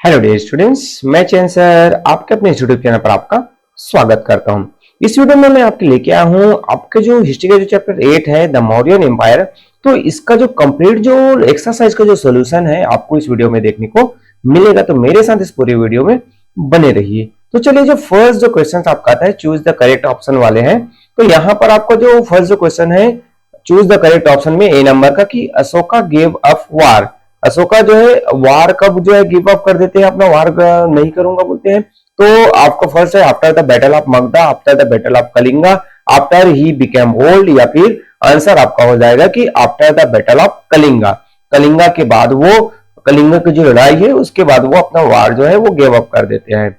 Hello dear students, मैं चैन sir आपके अपने यूट्यूब चैनल पर आपका स्वागत करता हूं। इस वीडियो में मैं आपके लेके आया हूं आपके जो हिस्ट्री का जो चैप्टर 8 है द मौर्यन एम्पायर। तो इसका जो कंप्लीट जो एक्सरसाइज का जो सॉल्यूशन है आपको इस वीडियो में देखने को मिलेगा, तो मेरे साथ इस पूरी वीडियो में बने रहिए। तो चलिए, जो फर्स्ट जो क्वेश्चन आपका आता है चूज द करेक्ट ऑप्शन वाले हैं, तो यहाँ पर आपका जो फर्स्ट जो क्वेश्चन है चूज द करेक्ट ऑप्शन में ए नंबर का कि अशोका गेव अप वार। अशोका जो है वार कब जो है गिव अप कर देते हैं, अपना वार नहीं करूंगा बोलते हैं। तो आपका फर्स्ट है after the battle of Magadha, after the battle of Kalinga, after he became old, या फिर आंसर आपका हो जाएगा कि after the battle of Kalinga. Kalinga के बाद वो कलिंगा की जो लड़ाई है उसके बाद वो अपना वार जो है वो गिव अप कर देते हैं।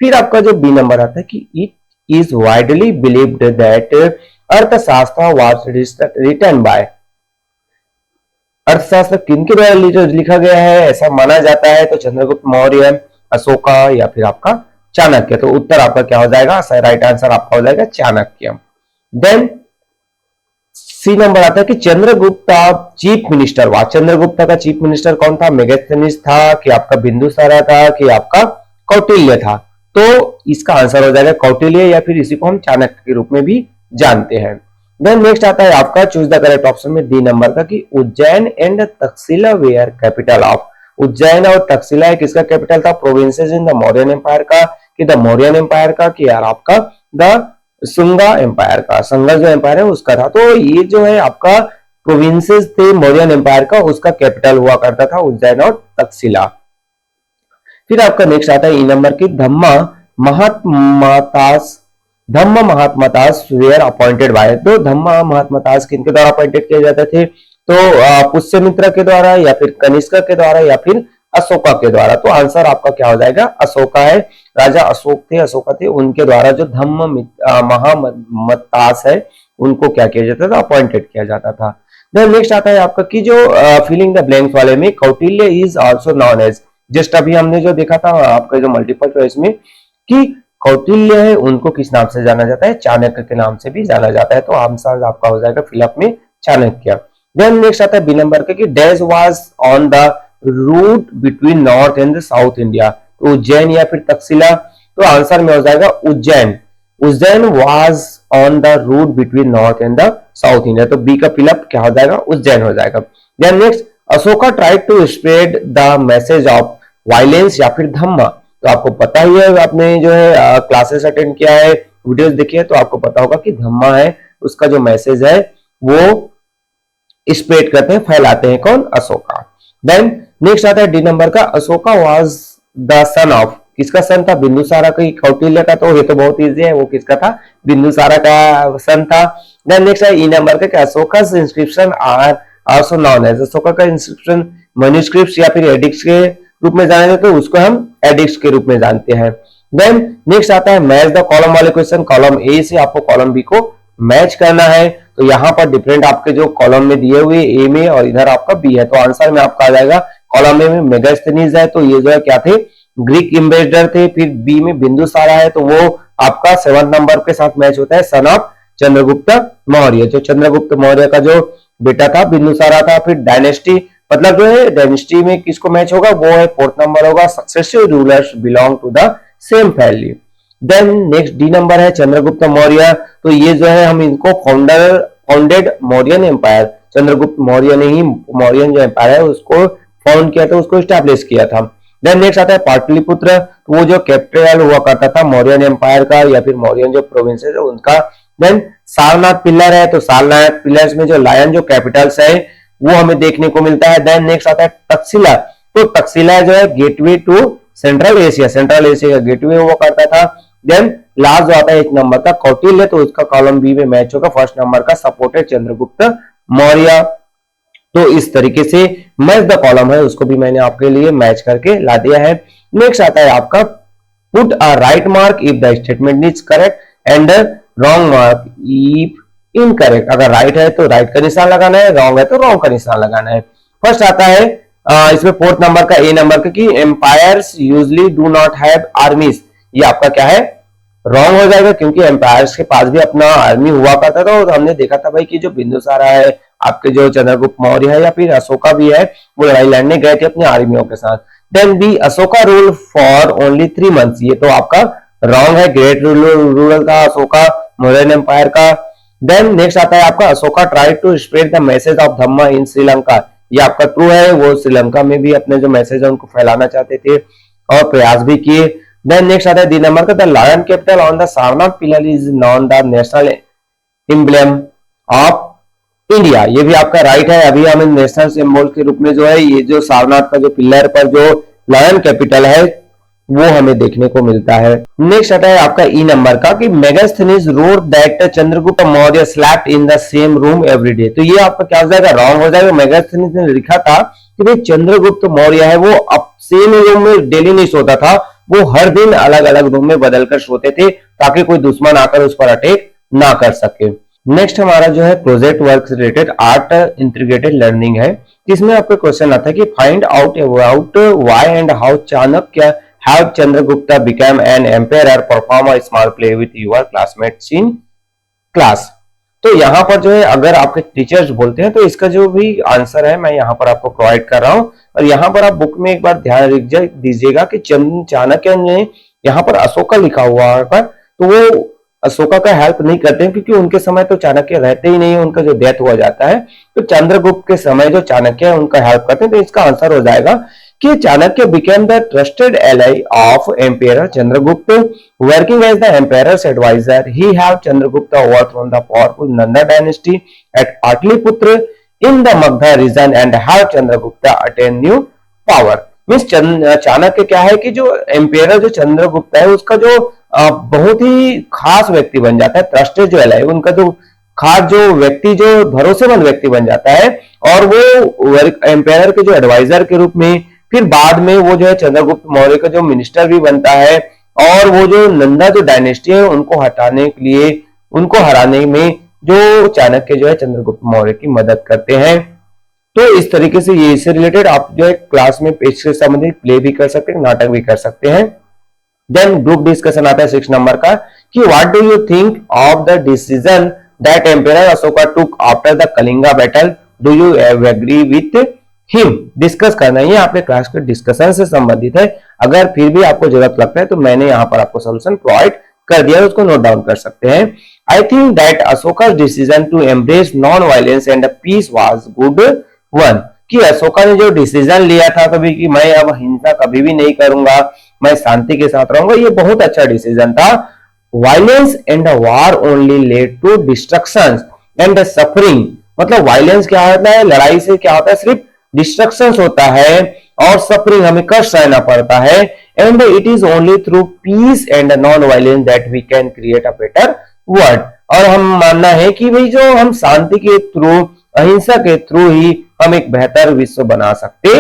फिर आपका जो बी नंबर आता है कि it is widely believed that अर्थशास्त्र वाज रिटन बाय। अर्थशास्त्र किनके द्वारा लिखा गया है ऐसा माना जाता है, तो चंद्रगुप्त मौर्य, अशोका, या फिर आपका चाणक्य। तो उत्तर आपका क्या हो जाएगा, राइट आंसर आपका हो जाएगा चाणक्य। देन सी नंबर आता है कि चंद्रगुप्त चीफ मिनिस्टर हुआ। चंद्रगुप्त का चीफ मिनिस्टर कौन था, मेगास्थनीज था कि आपका बिंदुसारा था कि आपका कौटिल्य था। तो इसका आंसर हो जाएगा कौटिल्य, या फिर इसी को हम चाणक्य के रूप में भी जानते हैं। देन नेक्स्ट आता है आपका चूज द करेक्ट ऑप्शन में डी नंबर का कि Ujjain and Taxila were capital of. Ujjain और तक्षशिला किसका कैपिटल था, provinces in the Mauryan empire का, कि द मौर्यन एम्पायर का, कि यार आपका द शुंगा एम्पायर का, संगा जो एम्पायर है उसका था। तो ये जो है आपका प्रोविंसेस थे मौर्यन एम्पायर का, उसका कैपिटल हुआ करता था उज्जैन और तक्षशिला। फिर आपका नेक्स्ट आता है ई नंबर की धम्म महात्मतास वेयर अपॉइंटेड बाय। तो धम्म महात्मतास किनके द्वारा अपॉइंटेड किए जाते थे, तो पुष्यमित्र के द्वारा, या फिर कनिष्क के द्वारा, या फिर अशोका के द्वारा। तो आंसर आपका क्या हो जाएगा, अशोका है। राजा अशोक थे, अशोका थे, उनके द्वारा जो धम्म महामतास है उनको क्या किया जाता था, अपॉइंटेड किया जाता था। देन नेक्स्ट आता है आपका कि जो फिलिंग द ब्लैंक्स वाले में Kautilya is also known as. जस्ट अभी हमने जो देखा था आपका जो मल्टीपल चॉइस में कि कौटिल्य है उनको किस नाम से जाना जाता है, चाणक्य के नाम से भी जाना जाता है। तो आंसर आपका हो जाएगा फिलअप में चाणक्य। देन नेक्स्ट आता है बी नंबर का कि dash was on the route between north and south India. तो उज्जैन या फिर तक्षशिला, तो आंसर में हो जाएगा Ujjain. Ujjain was on the route between north and the south India. तो बी का फिलअप क्या हो जाएगा, उज्जैन हो जाएगा। Then next Ashoka tried to spread the message of violence, या फिर धम्मा। तो आपको पता ही है, आपने जो है क्लासेस अटेंड किया है, वीडियोस देखी है, तो आपको पता होगा कि धम्मा है उसका जो मैसेज है वो स्प्रेड करते हैं, फैलाते हैं कौन, अशोका। देन नेक्स्ट आता है डी नंबर का Ashoka was the son of. किसका सन था, बिंदुसारा का, कौटिल्य का। तो ये तो बहुत इजी है, वो किसका था, बिंदुसारा का सन था। देन नेक्स्ट है ई नंबर का Ashoka inscription are also known as. Ashoka का इंस्क्रिप्शन मैन्युस्क्रिप्ट्स या फिर एडिक्ट्स के रूप में जाने जाते हैं, उसको हम एडिक्ट्स के रूप में जानते हैं। देन नेक्स्ट आता है मैच द कॉलम वाले क्वेश्चन। कॉलम ए से आपको कॉलम बी को मैच करना है। तो यहाँ पर डिफरेंट आपके जो कॉलम में दिए हुए ए में और इधर आपका बी है, तो आंसर में आपका आ जाएगा कॉलम ए में मेगास्थनीज है, तो ये जो है क्या थे, ग्रीक एम्बेसडर थे। फिर बी में बिंदुसारा है, तो वो आपका 7 नंबर के साथ मैच होता है, सन ऑफ चंद्रगुप्त मौर्य। जो चंद्रगुप्त मौर्य का जो बेटा था बिंदुसारा था। फिर डायनेस्टी, मतलब जो है डायनेस्टी में किसको मैच होगा, वो है 4th नंबर होगा, successive rulers belong to the same family. Then next the number है चंद्रगुप्त मौर्य। तो ये जो है हम इनको फाउंडेड मौर्यन एम्पायर, चंद्रगुप्त मौर्य ने ही मौर्यन जो एम्पायर है उसको फाउंड किया था, उसको स्टैब्लिश किया था। देन नेक्स्ट आता है पाटलिपुत्र। तो वो जो कैपिटल हुआ करता था मौर्यन एम्पायर का, या फिर मौर्यन जो प्रोविंसेस है उनका। देन सारनाथ पिलर है, तो सारनाथ पिलर्स में जो लायन जो कैपिटल्स है वो हमें देखने को मिलता है। देन नेक्स्ट आता है तक्षशिला। तो तक्षशिला जो है gateway to central Asia, central Asia का गेटवे हुआ करता था। देन लास्ट जो आता है 1 नंबर का कौटिल्य, तो उसका कॉलम बी में मैच होगा, 1st नंबर का सपोर्टेड चंद्रगुप्त मौर्य। तो इस तरीके से मैच द कॉलम है उसको भी मैंने आपके लिए मैच करके ला दिया है। नेक्स्ट आता है आपका put a right mark if the statement is correct and wrong mark if incorrect. अगर राइट है तो राइट का निशान लगाना है, रॉन्ग है तो रॉन्ग का निशान लगाना है। फर्स्ट आता है इसमें 4th नंबर का ए नंबर का कि empires usually do not have armies. ये आपका क्या है, रॉन्ग हो जाएगा, क्योंकि एम्पायर्स के पास भी अपना आर्मी हुआ करता था। और हमने देखा था भाई कि जो बिंदुसारा है, आपके जो चंद्रगुप्त मौर्य है, या फिर अशोका भी है, वो लड़ाई लड़ने गए थे अपनी आर्मियों के साथ। Then B Ashoka rule for only 3 months, ये तो आपका रॉन्ग है, ग्रेट रूरल था अशोका मौर्यन एम्पायर का। देन नेक्स्ट आता है आपका Ashoka try to spread the message of Dhamma in Sri Lanka, ये आपका ट्रू है, वो श्रीलंका में भी अपने जो मैसेज है उनको फैलाना चाहते थे और प्रयास भी किए। देन नेक्स्ट आता है डी नंबर का, the lion capital on the Sarnath pillar is known the national emblem of India, ये भी आपका राइट है। अभी हमें नेशनल सिंबल के रूप में जो है ये जो सारनाथ का जो पिलर पर जो लायन कैपिटल है वो हमें देखने को मिलता है। नेक्स्ट आता है आपका ई नंबर का कि Megasthenes road that Chandragupta Maurya slapped in the same room every day, तो ये आपका क्या हो जाएगा, रॉन्ग हो जाएगा। मेगास्थनीज ने लिखा था कि भाई चंद्रगुप्त मौर्य है वो अब सेम रूम में डेली नहीं सोता था, वो हर दिन अलग अलग रूम में बदलकर सोते थे ताकि कोई दुश्मन आकर उस पर अटैक ना कर सके। नेक्स्ट हमारा जो है project work related art integrated learning है, जिसमें आपका क्वेश्चन आता है कि find out about why and how Chanakya have Chandragupta become an empire, perform a small play with your classmates in class. तो यहाँ पर जो है अगर आपके टीचर्स बोलते हैं तो इसका जो भी आंसर है मैं यहाँ पर आपको प्रोवाइड कर रहा हूँ, और यहाँ पर आप बुक में एक बार ध्यान दीजिएगा कि चाणक्य ने यहाँ पर अशोका लिखा हुआ है, तो वो अशोका का हेल्प नहीं करते हैं क्योंकि उनके समय तो चाणक्य रहते ही नहीं है, उनका जो डेथ हो जाता है, तो चंद्रगुप्त के समय जो चाणक्य है उनका हेल्प करते हैं। तो इसका आंसर हो जाएगा कि Chanakya became the trusted ally of empire Chandragupta, working as the empire's advisor he have Chandragupta overthrown the powerful Nanda dynasty at Pataliputra in the Magadha region and have Chandragupta attain new power. Means Chanakya क्या है कि जो एम्पायर जो चंद्रगुप्त है उसका जो बहुत ही खास व्यक्ति बन जाता है, ट्रस्टेड जो है उनका जो खास जो व्यक्ति जो भरोसेमंद व्यक्ति बन जाता है, और वो एम्पायर के जो एडवाइजर के रूप में फिर बाद में वो जो है चंद्रगुप्त मौर्य का जो मिनिस्टर भी बनता है, और वो जो नंदा जो डायनेस्टी है उनको हटाने के लिए उनको हराने में जो चाणक्य जो है चंद्रगुप्त मौर्य की मदद करते हैं। तो इस तरीके से ये इससे रिलेटेड आप जो है क्लास में पेज से संबंधित प्ले भी कर सकते हैं, नाटक भी कर सकते हैं। देन ग्रुप डिस्कशन आता है 6 नंबर का कि what do you think of the decision that empire Ashoka took after the Kalinga battle, do you agree with him, discuss करना है, ये आपके क्लास के डिस्कशन से संबंधित है। अगर फिर भी आपको जरूरत लगता है तो मैंने यहाँ पर आपको सोल्यूशन प्रोवाइड कर दिया है, उसको नोट डाउन कर सकते हैं। I think that Ashoka decision to embrace non violence and peace was good one, कि अशोका ने जो डिसीजन लिया था कभी कि मैं अब हिंसा कभी भी नहीं करूंगा, मैं शांति के साथ रहूंगा, ये बहुत अच्छा डिसीजन था। Violence and war only led to destruction and suffering, मतलब वायलेंस क्या होता है, लड़ाई से क्या होता है, सिर्फ डिस्ट्रक्शन होता है और सफरिंग हमें कष्ट सहना पड़ता है। And it is only through peace and non violence that we can create a better world, और हम मानना है कि भाई जो हम शांति के थ्रू अहिंसा के थ्रू ही हम एक बेहतर विश्व बना सकते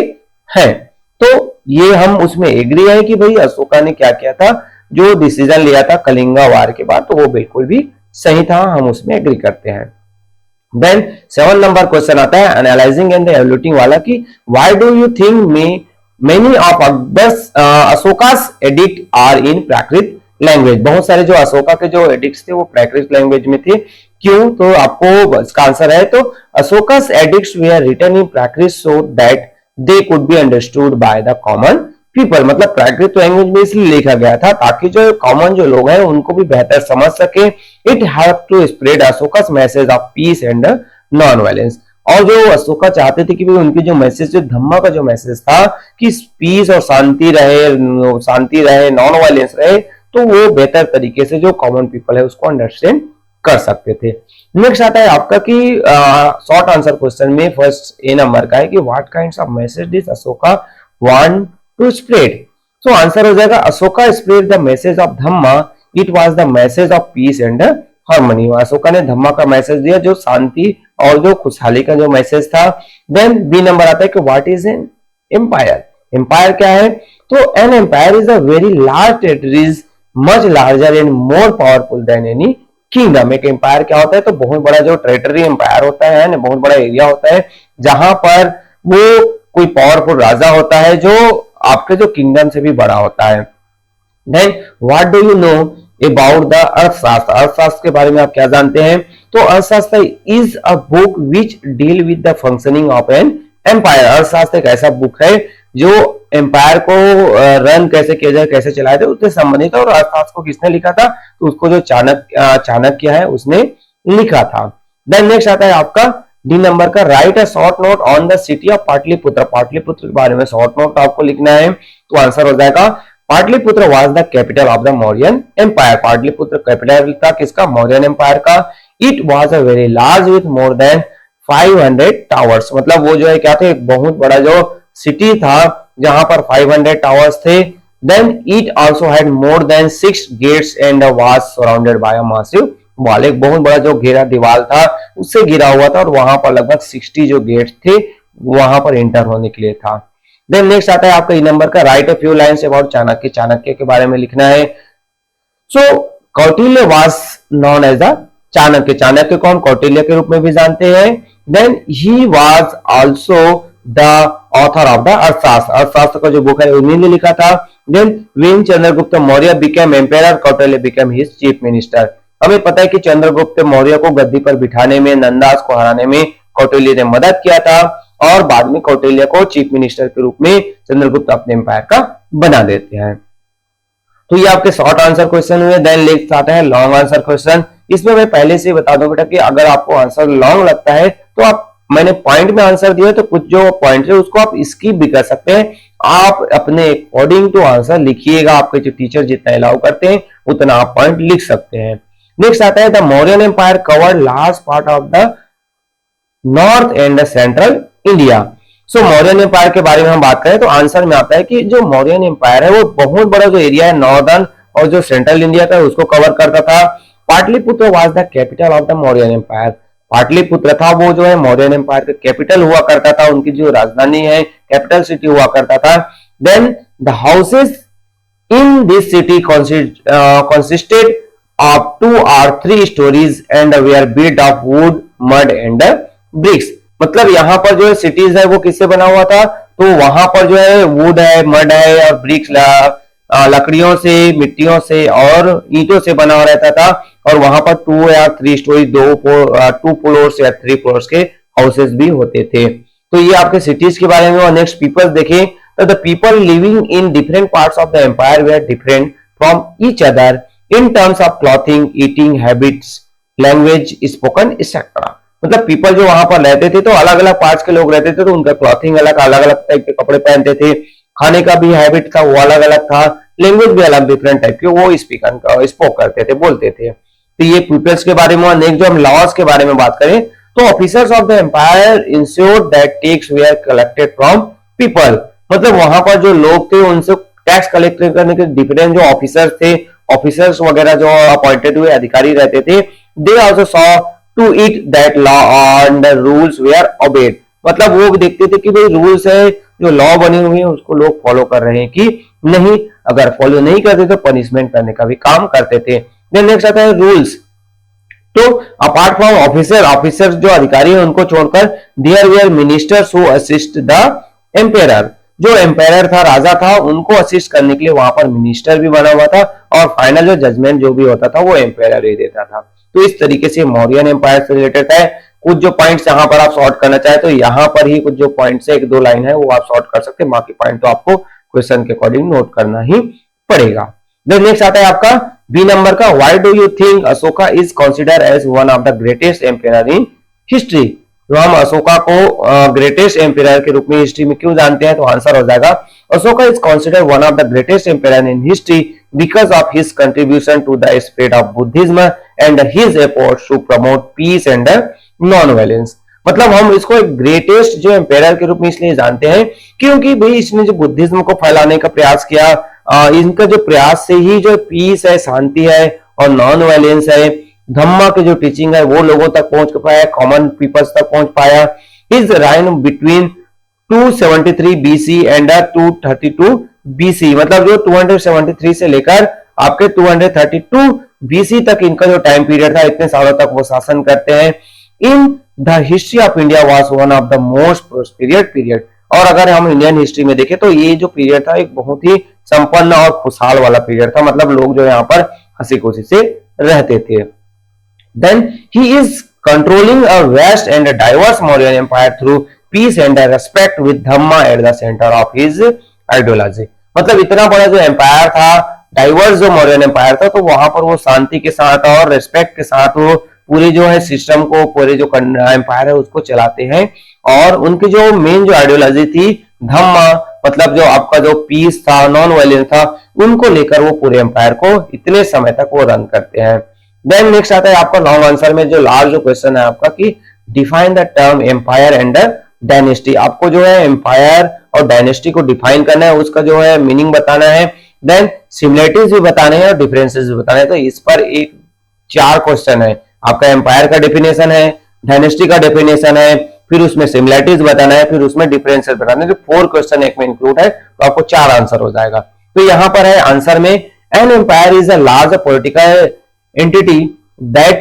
हैं। तो ये हम उसमें एग्री है कि भाई अशोका ने क्या किया था, जो डिसीजन लिया था कलिंगा वार के बाद, तो वो बिल्कुल भी सही था, हम उसमें एग्री करते हैं। देन 7 नंबर क्वेश्चन आता है एनालाइजिंग एंड एवल्यूटिंग वाला कि why do you think many of Ashoka's edict are in Prakrit language, बहुत सारे जो अशोका के जो एडिक्ट्स थे वो प्राकृत लैंग्वेज में थे, क्यों, तो आपको इसका आंसर है तो Ashoka's edicts were written in Prakrit so that they could be understood by the common people, मतलब प्राकृत लैंग्वेज में इसलिए लिखा गया था ताकि जो कॉमन जो लोग हैं उनको भी बेहतर समझ सके। It help to spread Ashoka's message of peace and non violence, और जो अशोका चाहते थे कि भाई उनकी जो मैसेज जो धम्मा का जो मैसेज था कि पीस और शांति रहे नॉन वायलेंस रहे, तो वो बेहतर तरीके से जो कॉमन पीपल है उसको अंडरस्टैंड कर सकते थे। नेक्स्ट आता है आपका कि शॉर्ट आंसर क्वेश्चन में फर्स्ट ए नंबर का है कि what kinds of message did Ashoka want to spread, so answer हो जाएगा Ashoka spread the message of Dhamma, it was the message of peace and harmony, Ashoka ने धम्मा का मैसेज दिया जो शांति और जो खुशहाली का जो मैसेज था। देन बी नंबर आता है कि what is an empire, empire क्या है, तो an empire is a very large territories much larger and more powerful than any kingdom. एक एम्पायर क्या होता है, तो बहुत बड़ा जो टेरिटरी एम्पायर होता है ना, बहुत बड़ा एरिया होता है जहां पर वो कोई पावरफुल राजा होता है जो आपके जो किंगडम से भी बड़ा होता है। Then what do you know about the Arthashastra, Arthashastra के बारे में आप क्या जानते हैं, तो Arthashastra is a book which deal with the functioning of an empire, Arthashastra एक ऐसा बुक है जो एम्पायर को रन कैसे किया जाए, कैसे चलाया जाए, उससे संबंधित था। और अर्थशास्त्र को किसने लिखा था? तो उसको जो चाणक्य है उसने लिखा था। देन नेक्स्ट आता है आपका डी नंबर का, right a short note on the city of Pataliputra. Pataliputra के बारे में शॉर्ट नोट आपको लिखना है। तो आंसर हो जाएगा Pataliputra was the capital of the Mauryan empire. Pataliputra capital था किसका? मौर्यन एम्पायर का। It was a very large with more than 500 towers. मतलब वो जो है क्या थे? एक बहुत बड़ा जो सिटी था जहां पर 500 टावर्स थे। Then it also had more than 6 gates and was surrounded by a massive wall. एक बहुत बड़ा जो घेरा दीवार था उससे घिरा हुआ था और वहां पर लगभग 60 जो गेट्स थे वहां पर एंटर होने के लिए था। देन नेक्स्ट आता है आपका ई नंबर का, right a few lines about Chanakya. Chanakya के बारे में लिखना है। So Kautilya was known as the Chanakya. Chanakya को हम कौटिल्य के रूप में भी जानते हैं। Then he was also the author of the Arthashastra. Arthashastra का जो बुक है उन्हीं ने लिखा था। Then when Chandragupta Maurya became empire, Kautilya became his chief minister. हमें पता है कि चंद्रगुप्त मौर्य को गद्दी पर बिठाने में, नंदास को हराने में कौटिल्य ने मदद किया था और बाद में कौटिल्य को चीफ मिनिस्टर के रूप में चंद्रगुप्त अपने एम्पायर का बना देते हैं। तो ये आपके शॉर्ट आंसर क्वेश्चन हुए। देन नेक्स्ट आता है लॉन्ग आंसर क्वेश्चन। इसमें मैं पहले से बता दूं बेटा कि अगर आपको आंसर लॉन्ग लगता है तो आप, मैंने पॉइंट में आंसर दिया तो कुछ जो पॉइंट है उसको आप स्किप भी कर सकते हैं। आप अपने अकॉर्डिंग टू आंसर लिखिएगा। आपके जो टीचर जितना अलाउ करते हैं उतना आप पॉइंट लिख सकते हैं। नेक्स्ट आता है the Mauryan empire covered large part of the north and central India. So Mauryan empire के बारे में हम बात करें तो आंसर में आता है कि जो मौर्यन एम्पायर है वो बहुत बड़ा जो एरिया है नॉर्दर्न और जो सेंट्रल इंडिया का उसको कवर करता था। Pataliputra was the capital of the Mauryan empire. Pataliputra था वो जो है मौर्यन एम्पायर का कैपिटल हुआ करता था, उनकी जो राजधानी है, कैपिटल सिटी हुआ करता था। Then the houses in this city consisted of 2 or 3 stories and were built of wood, mud and bricks। मतलब यहाँ पर जो है सिटीज है वो किससे बना हुआ था? तो वहां पर जो है वुड है, मड है और ब्रिक्स, लकड़ियों से, मिट्टियों से और ईंटों से बना हुआ रहता था। और वहां पर 2 या 3 स्टोरी, 2 फ्लोर्स या 3 फ्लोर्स के हाउसेस भी होते थे। तो ये आपके सिटीज के बारे में। और नेक्स्ट पीपल्स देखें तो the people living in different parts of the empire were different from each other in terms of clothing, eating habits, language spoken etcetera. मतलब पीपल जो वहां पर रहते थे तो अलग अलग पार्ट्स के लोग रहते थे, तो उनका क्लॉथिंग अलग अलग टाइप के कपड़े पहनते थे, खाने का भी हैबिट था वो अलग अलग था, लैंग्वेज भी अलग डिफरेंट टाइप के वो स्पोक करते थे, बोलते थे। तो ये पीपल्स के बारे में। नेक्स्ट जो हम लॉज के बारे में बात करें तो officers of the empire ensured that tax were collected from people. मतलब वहां पर जो लोग थे उनसे टैक्स कलेक्ट करने के डिफरेंट जो ऑफिसर्स थे, ऑफिसर्स वगैरह जो अपॉइंटेड हुए अधिकारी रहते थे, they also saw to it that law and rules were obeyed. मतलब वो भी देखते थे कि भाई रूल्स है, जो लॉ बनी हुई है उसको लोग फॉलो कर रहे हैं कि नहीं। अगर फॉलो नहीं करते तो पनिशमेंट करने का भी काम करते थे। देन नेक्स्ट आता है रूल्स। तो अपार्ट फ्रॉम ऑफिसर जो अधिकारी है उनको छोड़कर there were ministers who assist the empire. जो एम्पायर था, राजा था, उनको असिस्ट करने के लिए वहां पर मिनिस्टर भी बना हुआ था और फाइनल जो जजमेंट जो भी होता था वो एम्पायर ही देता था। तो इस तरीके से मौर्यन एम्पायर से रिलेटेड है। कुछ जो पॉइंट्स यहाँ पर आप सॉर्ट करना चाहे तो यहाँ पर ही कुछ जो पॉइंट्स है, 1-2 लाइन है वो आप सॉर्ट कर सकते हैं। बाकी पॉइंट तो आपको क्वेश्चन के अकॉर्डिंग नोट करना ही पड़ेगा। देन नेक्स्ट आता है आपका बी नंबर का, why do you think Ashoka is consider as one of the greatest empire in history. तो हम अशोका को ग्रेटेस्ट एम्पायर के रूप में हिस्ट्री में क्यों जानते हैं? तो आंसर हो जाएगा Ashoka is considered one of the greatest empire in history because of his contribution to the spread of Buddhism and his efforts to promote peace and non violence. मतलब हम इसको एक ग्रेटेस्ट जो एम्पायर के रूप में इसलिए जानते हैं क्योंकि भाई इसने जो बुद्धिज्म को फैलाने का प्रयास किया, इनका जो प्रयास से ही जो पीस है, शांति है और नॉन वायलेंस है, धम्मा की जो टीचिंग है वो लोगों तक पहुंच पाया, कॉमन पीपल्स तक पहुंच पाया। His reign between 273 BC and 232 BC. मतलब जो 273 से लेकर आपके 232 बीसी तक इनका जो टाइम पीरियड था, इतने सालों तक वो शासन करते हैं। In the history of India was one of the most prosperous period. और अगर हम इंडियन हिस्ट्री में देखें तो ये जो पीरियड था एक बहुत ही संपन्न और खुशहाल वाला पीरियड था। मतलब लोग जो यहाँ पर हंसी खुशी से रहते थे। Then he is controlling a vast and diverse Mauryan empire through peace and respect with Dhamma at the centre of his ideology. मतलब इतना बड़ा जो एम्पायर था, डाइवर्स जो मौर्यन एम्पायर था, तो वहां पर वो शांति के साथ और रेस्पेक्ट के साथ वो पूरे जो है सिस्टम को, पूरे जो एम्पायर है उसको चलाते हैं। और उनकी जो मेन जो आइडियोलॉजी थी धम्मा, मतलब जो आपका जो पीस था, नॉन वायलेंस था, उनको लेकर वो पूरे एम्पायर को इतने समय तक वो रन करते हैं। देन नेक्स्ट आता है आपका लॉन्ग आंसर में जो लास्ट जो क्वेश्चन है आपका कि define the term empire and dynasty. आपको जो है एम्पायर और डायनेस्टी को डिफाइन करना है, उसका जो है मीनिंग बताना है। देन सिमिलरिटीज भी बताने हैं और डिफरेंसेस भी बताने हैं। तो इस पर एक 4 क्वेश्चन है। आपका एम्पायर का डेफिनेशन है, डायनेस्टी का डेफिनेशन है, फिर उसमें सिमिलरिटीज बताना है, फिर उसमें डिफरेंसेस बताना है। तो 4 क्वेश्चन एक में इंक्लूड है, तो आपको 4 आंसर हो जाएगा। तो यहां पर है आंसर में an empire is a large political entity that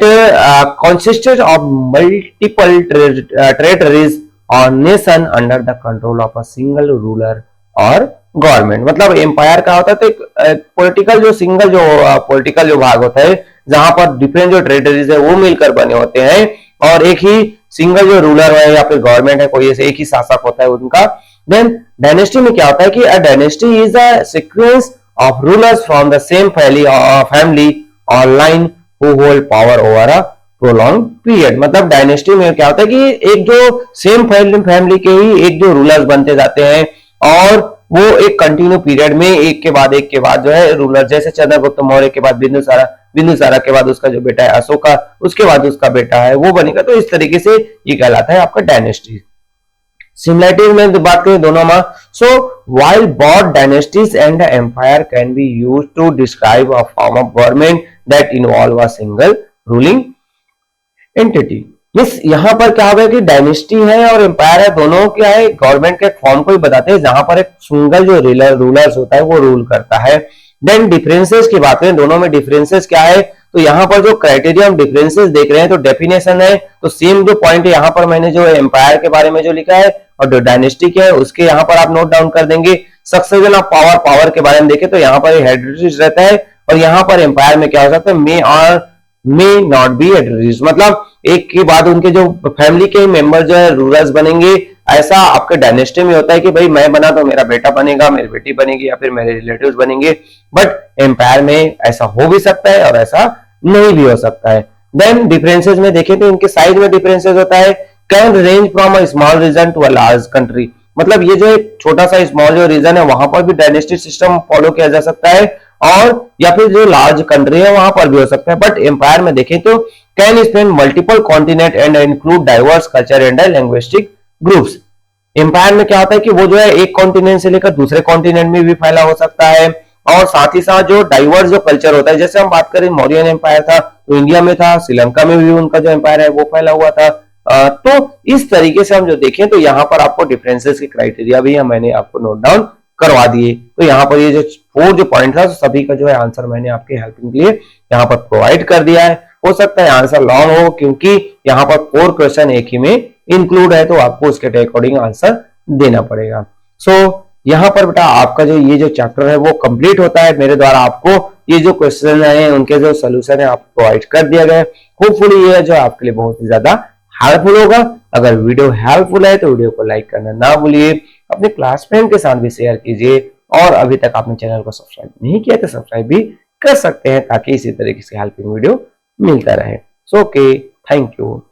consisted of multiple territories or nation under the control of a single ruler और गवर्नमेंट। मतलब एम्पायर का होता है तो एक पॉलिटिकल जो सिंगल जो पॉलिटिकल जो भाग होता है जहां पर डिफरेंट जो टेरिटरीज है वो मिलकर बने होते हैं और एक ही सिंगल जो रूलर है या फिर गवर्नमेंट है कोई ऐसे एक ही शासक होता है उनका। देन डायनेस्टी में क्या होता है कि a dynasty is a sequence of rulers from the same family or line who hold power over a prolong period. मतलब डायनेस्टी में क्या होता है कि एक जो सेम फैमिली के ही एक जो रूलर्स बनते जाते हैं और वो एक कंटिन्यू पीरियड में एक के बाद जो है रूलर, जैसे चंद्रगुप्त मौर्य के बाद बिंदुसारा के बाद उसका जो बेटा है अशोका, उसके बाद उसका बेटा है वो बनेगा। तो इस तरीके से ये कहलाता है आपका डायनेस्टी। सिमिलरिटीज में बात करें दोनों में, सो while both dynasties and the empire can be used to describe a form of government that involve a single ruling entity। इस यहाँ पर क्या होगा कि डायनेस्टी है और एम्पायर है, दोनों क्या है गवर्नमेंट के फॉर्म को ही बताते हैं जहां पर एक सिंगल जो रूलर्स होता है वो रूल करता है। देन डिफरेंसेस की बात करें, दोनों में डिफरेंसेस क्या है, तो यहाँ पर जो क्राइटेरिया हम डिफरेंसेस देख रहे हैं तो डेफिनेशन है, तो सेम जो पॉइंट है यहाँ पर मैंने जो एम्पायर के बारे में जो लिखा है और जो डायनेस्टी के है उसके यहाँ पर आप नोट डाउन कर देंगे। सक्सेशन ऑफ पावर के बारे में देखें तो यहाँ पर हेरिडिटी रहता है और यहाँ पर एम्पायर में क्या हो सकता है मे और मे नॉट बी हेरिडिटीज। मतलब एक के बाद उनके जो फैमिली के मेंबर जो है रूलर्स बनेंगे, ऐसा आपके डायनेस्टी में होता है कि भाई मैं बना तो मेरा बेटा बनेगा, मेरी बेटी बनेगी या फिर मेरे रिलेटिव्स बनेंगे। बट एम्पायर में ऐसा हो भी सकता है और ऐसा नहीं भी हो सकता है। देन डिफरेंसेस में देखें तो इनके साइज में डिफरेंसेस होता है, can range from a small region to a large country. मतलब ये जो एक छोटा सा स्मॉल जो रीजन है वहां पर भी डायनेस्टी सिस्टम फॉलो किया जा सकता है और या फिर जो लार्ज कंट्री है वहां पर भी हो सकता है। बट एम्पायर में देखें तो can span multiple continent and include diverse culture and linguistic groups. Empire में क्या होता है कि वो जो है एक कॉन्टिनेंट से लेकर दूसरे कॉन्टिनेंट में भी फैला हो सकता है और साथ ही साथ जो डाइवर्स जो कल्चर होता है, जैसे हम बात करें मौर्यन एम्पायर था तो इंडिया में था, श्रीलंका में भी उनका जो एम्पायर है वो फैला हुआ था। तो इस तरीके से हम जो देखें तो यहाँ पर आपको डिफरेंसेस के क्राइटेरिया भी मैंने आपको नोट डाउन करवा दिए। तो यहाँ पर ये जो 4 जो पॉइंट था सभी का जो है आंसर मैंने आपके हेल्पिंग के लिए यहाँ पर प्रोवाइड कर दिया है। हो सकता है आंसर लॉन्ग हो क्योंकि यहाँ पर 4 क्वेश्चन एक ही में इंक्लूड है तो आपको उसके अकॉर्डिंग आंसर देना पड़ेगा। सो यहाँ पर बेटा आपका जो ये जो चैप्टर है वो कंप्लीट होता है। मेरे द्वारा आपको ये जो क्वेश्चन है उनके जो सोल्यूशन है आपको प्रोवाइड कर दिया गया है। होपफुली ये जो आपके लिए बहुत ही ज्यादा हेल्पफुल होगा। अगर वीडियो हेल्पफुल है तो वीडियो को लाइक करना ना भूलिए, अपने क्लास फ्रेंड के साथ भी शेयर कीजिए और अभी तक आपने चैनल को सब्सक्राइब नहीं किया तो सब्सक्राइब भी कर सकते हैं ताकि इसी तरीके से हेल्पिंग वीडियो मिलता रहे। So okay, thank you.